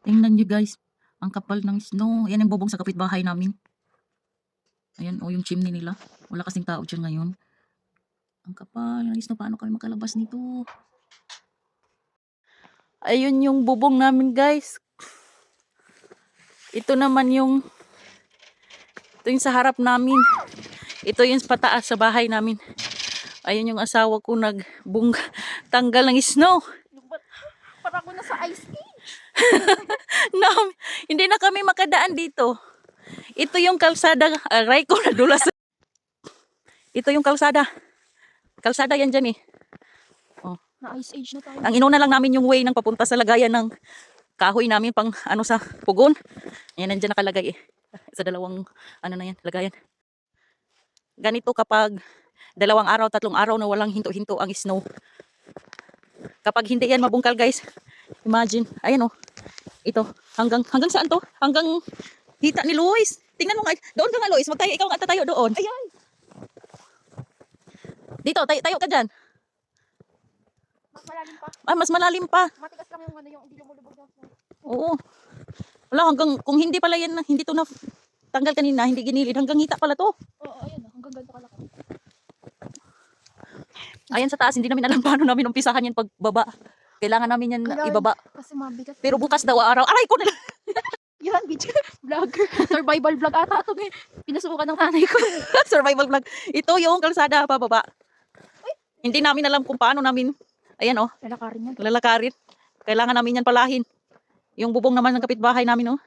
Tingnan nyo guys, ang kapal ng snow. Yan yung bubong sa kapitbahay namin. Ayan, yung chimney nila. Wala kasing tao dyan ngayon. Ang kapal ng snow, paano kami makalabas nito? Ayun yung bubong namin guys. Ito naman yung sa harap namin. Ito yung pataas sa bahay namin. Ayun yung asawa ko tanggal ng snow. Para ako na sa ice age. No, hindi na kami makadaan dito. Ito yung kalsada. Aray ko nadulas. Ito yung kalsada. Kalsada yan dyan eh. Oh. Na ice age na tayo. Ang inuna lang namin yung way ng papunta sa lagayan ng kahoy namin pang sa pugon. Ayan, nandyan nakalagay eh. Sa dalawang na yan, lagayan. Ganito kapag 2 araw, 3 araw na walang hinto-hinto ang snow. Kapag hindi yan mabungkal guys, imagine, ayan oh. Ito, hanggang saan to? Hanggang hita ni Luis. Tingnan mo nga, doon ka nga Luis, ikaw nga tatayo doon. Ayan. Dito, tayo ka dyan. Mas malalim pa. Mas malalim pa. Matigas lang yung yung hindi lumulubog na. Oo. Wala, kung hindi pala yan, hindi to na tanggal kanina, hindi ginilid, hanggang hita pala to. Oo, ayan, hanggang ganito kalaki. Ayan sa taas, hindi namin alam paano namin umpisahan yan pagbaba. Kailangan namin yan ibaba. Kasi mabigat. Pero bukas daw araw, aray ko nila. Yan, video. Vlogger. Survival vlog ata ito. Pinasukan ng nanay ko. Survival vlog. Ito yung kalsada pababa. Hindi namin alam kung paano namin, ayan oh, Lalakarin yan. lalakarin. Kailangan namin yan palahin. Yung bubong naman ng kapitbahay namin oh.